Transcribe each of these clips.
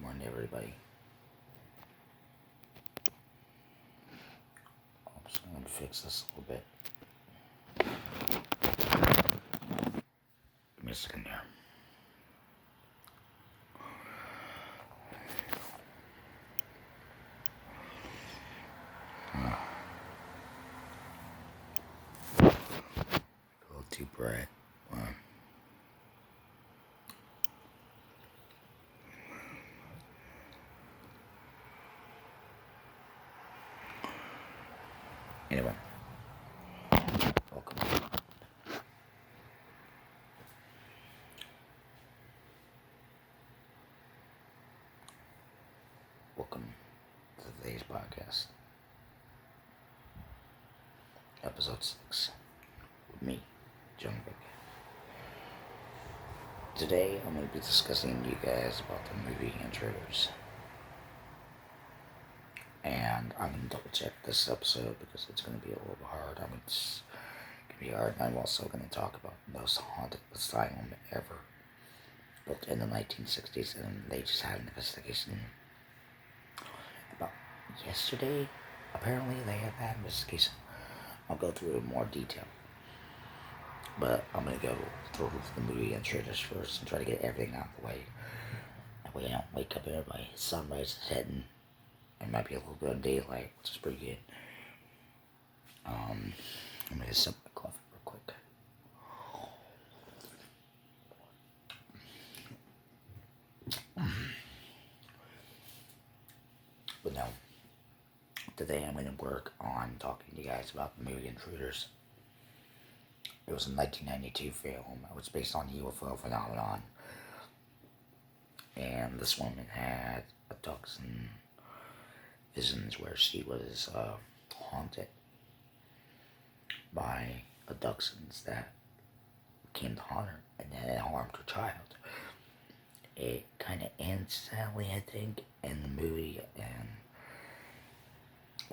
Good morning, everybody. I'm going to fix this a little bit. Give me a second here. A little too bright. Anyway, welcome. Welcome to today's podcast, episode 6, with me, John Vick. Today, I'm going to be discussing to you guys about the movie Intruders. And I'm going to double check this episode because it's going to be a little hard. It's going to be hard. I'm also going to talk about the most haunted asylum ever built in the 1960s, and they just had an investigation about yesterday. Apparently, they have that investigation. I'll go through it in more detail. But I'm going to go through the movie Intruders first and try to get everything out of the way. That way I don't wake up everybody. Sunrise is hitting. It might be a little bit of daylight, which is pretty good. I'm going to sip my coffee real quick. But no, today I'm going to work on talking to you guys about the movie Intruders. It was a 1992 film. It was based on the UFO phenomenon. And this woman had abduction visions where she was haunted by abductions that came to haunt her and then it harmed her child. It kind of ends sadly, I think, in the movie,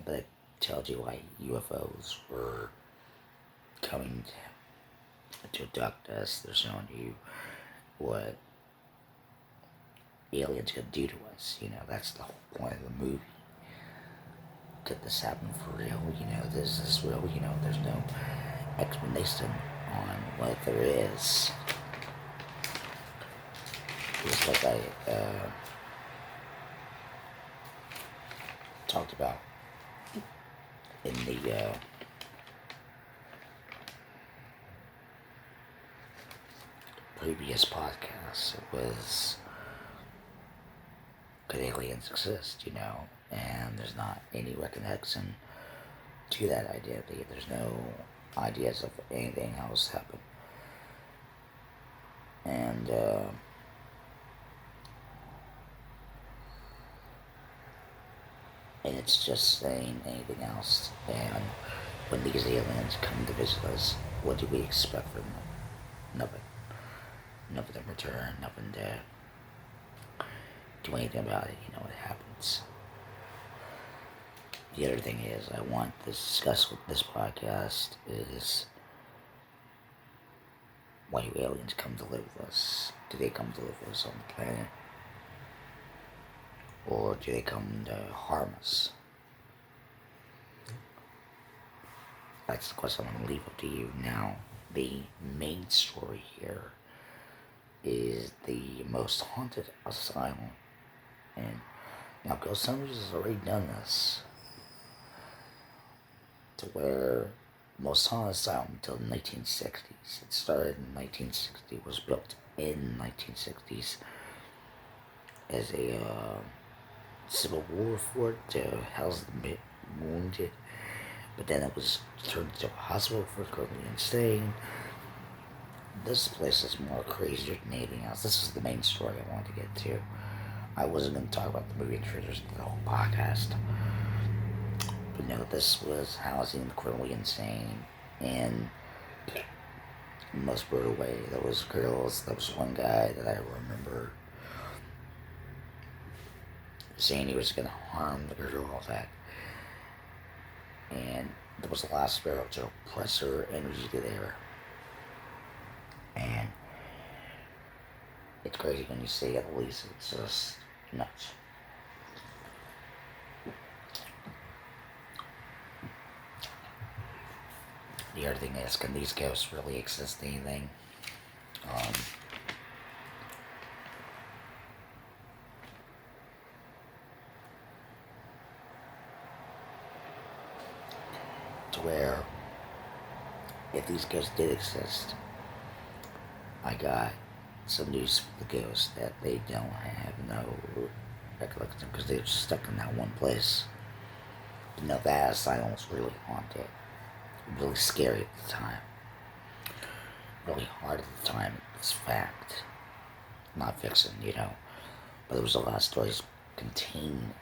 but it tells you why UFOs were coming to abduct us. They're showing you what aliens could do to us. That's the whole point of the movie. Could this happen for real? Is this real? There's no explanation on what there is. Just like I talked about in the previous podcast, it was, could aliens exist, and there's not any reconnection to that identity. There's no ideas of anything else happen. And it's just saying anything else. And when these aliens come to visit us, what do we expect from them? Nothing. Nothing in return, nothing to do anything about it. It happens. The other thing is, I want to discuss with this podcast is, why do aliens come to live with us? Do they come to live with us on the planet? Or do they come to harm us? That's the question I'm going to leave up to you. Now, the main story here is the most haunted asylum. And now, Ghost Hunters has already done this, to where most haunted asylum until the 1960s. It started in 1960, was built in 1960s as a Civil War fort to house the wounded, but then it was turned into a hospital for criminally insane. This place is more crazier than anything else. This is the main story I wanted to get to. I wasn't going to talk about the movie Intruders in the whole podcast. But no, this was housing the criminally insane in the most brutal way. There was girls. There was one guy that I remember saying he was going to harm the girl, that, and there was a lot of spiritual oppressor energy there. And it's crazy when you see it, at least. It's just nuts. The other thing is, can these ghosts really exist? Anything? Um, to where, if these ghosts did exist, I got some news for the ghosts that they don't have no recollection because they're stuck in that one place. You know, that asylum was really haunted, really scary at the time, really hard at the time. It's fact, not fiction, you know. But there was a lot of stories contained.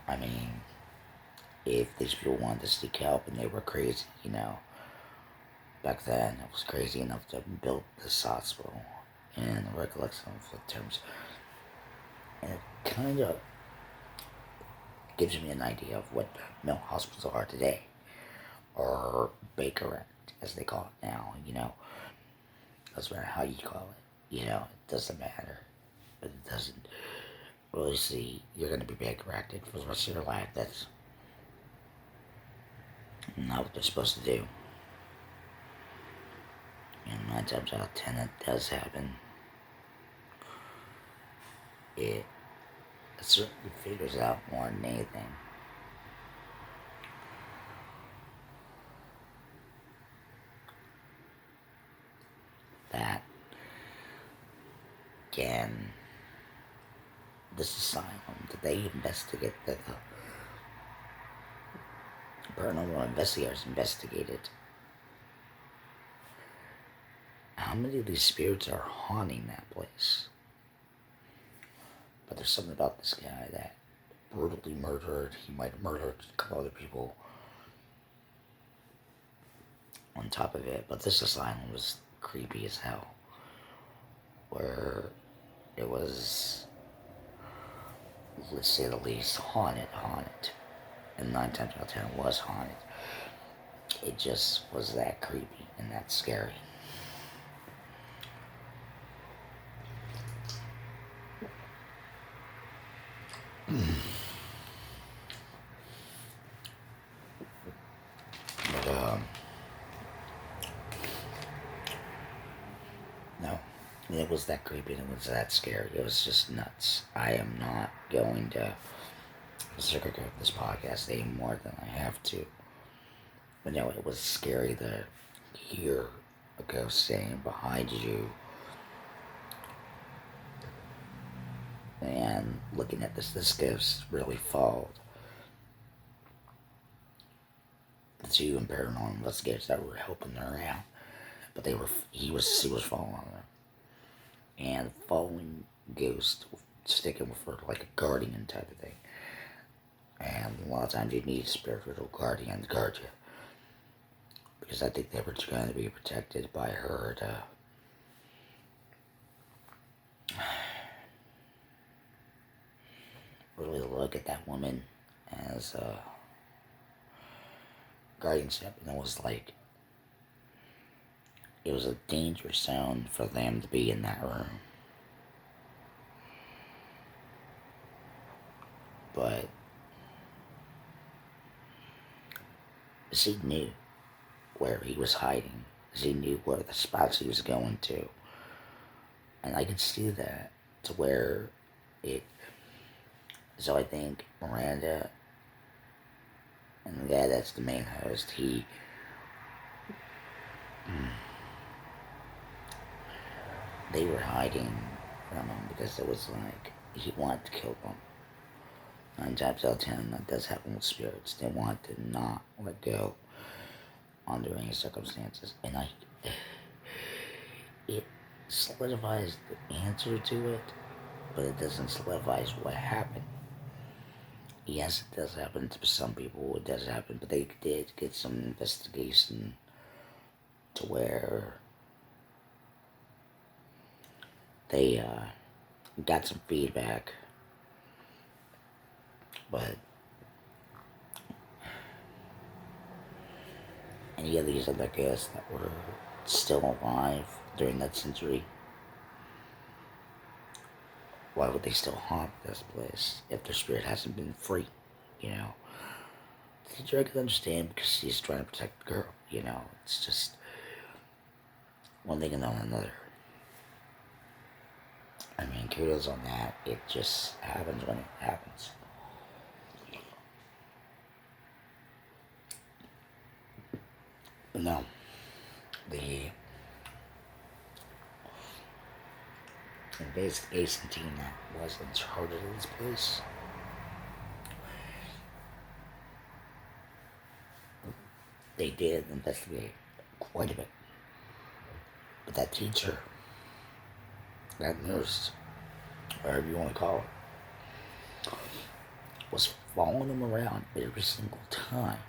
I mean, if these people wanted to seek help and they were crazy, you know, back then it was crazy enough to build this hospital and the recollection of the terms. And it kind of gives me an idea of what mental hospitals are today, or Baker Act, as they call it now, you know. Doesn't matter how you call it, you know, it doesn't matter. But it doesn't really see you're going to be Baker Acted for the rest of your life. That's not what they're supposed to do. And 9 times out of 10, it does happen. It certainly figures out more than anything. That can, this asylum, did they investigate the paranormal investigators investigated how many of these spirits are haunting that place? But there's something about this guy that brutally murdered. He might have murdered a couple other people on top of it. But this asylum was creepy as hell. Where it was, let's say the least, haunted. And 9 times out of 10 it was haunted. It just was that creepy and that scary. But, no, it was that creepy and it was that scary. It was just nuts. I am not going to sugarcoat this podcast any more than I have to. But no, it was scary to hear a ghost saying behind you. And looking at this ghost really followed the two paranormal investigators that were helping her out. But he was following her. And following ghost, sticking with her like a guardian type of thing. And a lot of times you need a spiritual guardian to guard you. Because I think they were trying to be protected by her to really look at that woman as a guardianship. And it was like, it was a dangerous zone for them to be in that room. But she knew where he was hiding. She knew where the spots he was going to. And I could see that to where it. So I think Miranda and the guy that's the main host, they were hiding from him because it was like he wanted to kill them. 9 times out of 10, that does happen with spirits. They want to not let go under any circumstances. And it solidifies the answer to it, but it doesn't solidify what happened. Yes, it does happen to some people. It does happen, but they did get some investigation to where they got some feedback. But any of these other guests that were still alive during that century, Why would they still haunt this place if their spirit hasn't been free? You know, the teacher I can understand because she's trying to protect the girl. You know, it's just one thing and then another. I mean, kudos on that. It just happens when it happens. But no, the investigation team that was in charge of this place, they did investigate quite a bit. But that teacher, that nurse, whatever you want to call it, was following them around every single time.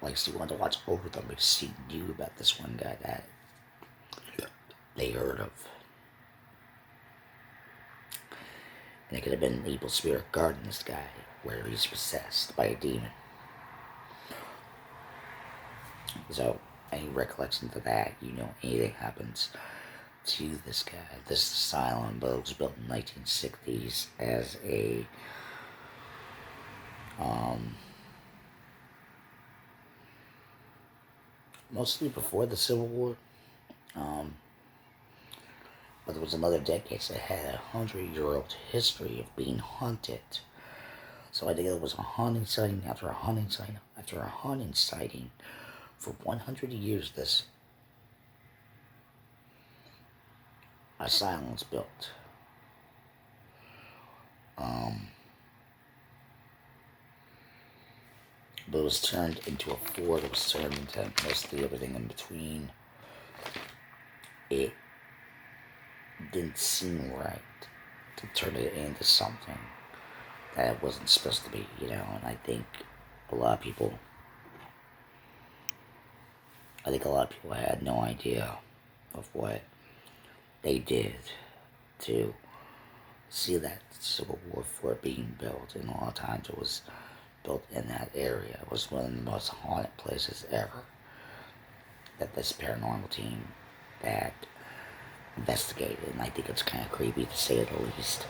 Like she wanted to watch over them because she knew about this one guy that they heard of. And it could have been an evil spirit guarding this guy, where he's possessed by a demon. So, any recollection to that, you know, anything happens to this guy. This asylum was built in the 1960s as a mostly before the Civil War. But there was another decade that had a 100-year-old history of being haunted. So I think it was a haunting sighting after a haunting sighting after a haunting sighting. For 100 years, this asylum was built. But it was turned into a fort. It was turned into mostly everything in between. It didn't seem right to turn it into something that it wasn't supposed to be, you know. And I think a lot of people had no idea of what they did to see that Civil War fort being built. And a lot of times it was built in that area. It was one of the most haunted places ever that this paranormal team had investigated. And I think it's kind of creepy, to say the least.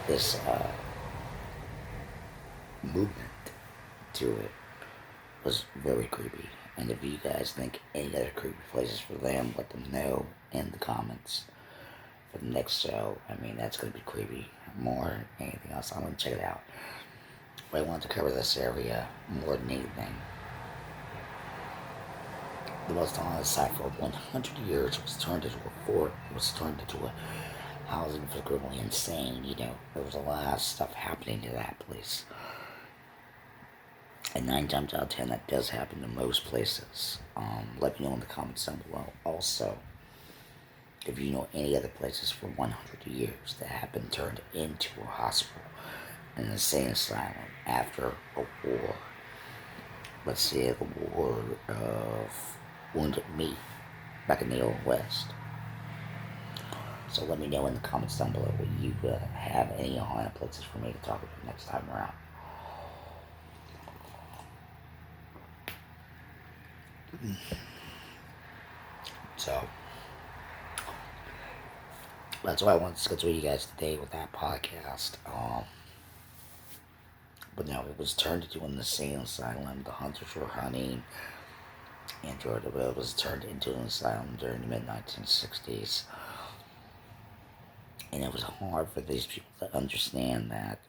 This movement to it was very creepy. And if you guys think any other creepy places for them, let them know in the comments for the next show. I mean, that's going to be creepy more than anything else. I'm going to check it out. But I wanted to cover this area more than anything. The most haunted site for 100 years was turned into a fort. It was turned into a housing for the criminally insane. You know, there was a lot of stuff happening to that place. And 9 times out of 10, that does happen to most places. Let me know in the comments down below. Also, if you know any other places for 100 years that have been turned into a hospital, an insane asylum after a war. Let's say the war of Wounded Meat back in the Old West. So let me know in the comments down below what you have any haunted places for me to talk about next time around. So that's why I wanted to schedule you guys today with that podcast. But no, it was turned into an insane asylum. The hunters were hunting Intruders. It was turned into an asylum during the mid-1960s. And it was hard for these people to understand that,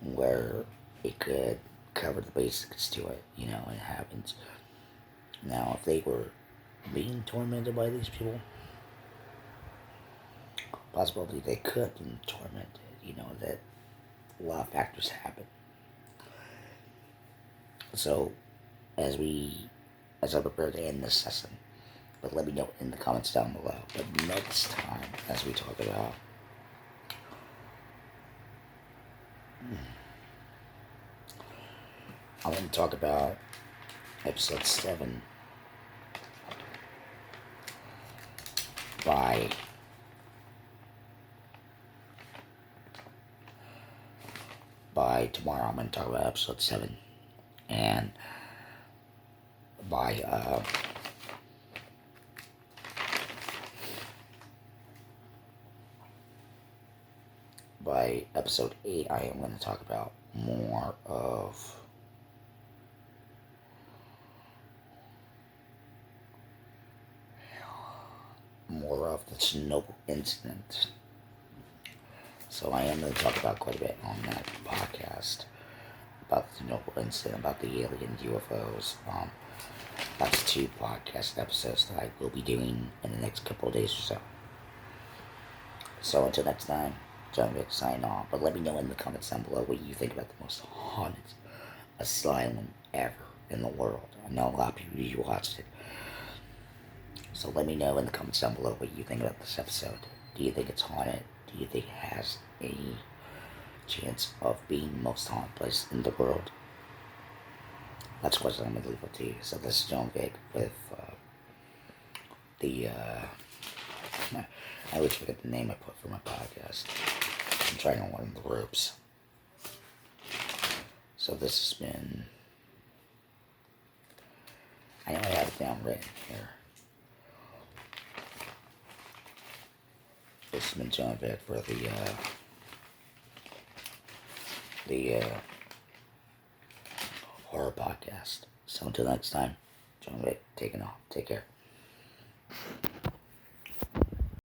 where it could cover the basics to it, you know, it happens. Now, if they were being tormented by these people, possibly they could have been tormented, you know, that a lot of factors happen. So, as I prepare to end this session, but let me know in the comments down below. But next time, as we talk about I want to talk about episode 7 by tomorrow. I'm going to talk about episode 7 and by episode 8, I am going to talk about more of the Chernobyl incident. So I am going to talk about quite a bit on that podcast about the Chernobyl incident, about the alien UFOs. That's 2 podcast episodes that I will be doing in the next couple of days or so. So until next time, don't get to sign off. But let me know in the comments down below what you think about the most haunted asylum ever in the world. I know a lot of people usually watched it. So let me know in the comments down below what you think about this episode. Do you think it's haunted? Do you think it has any chance of being the most haunted place in the world? That's a question I'm going to leave it to you. So this is John Vic with I always forget the name I put for my podcast. I'm trying to learn the ropes. So this has been, I know I have it down written here. This has been John Vic for the horror podcast. So until next time, John Vic taking off. Take care.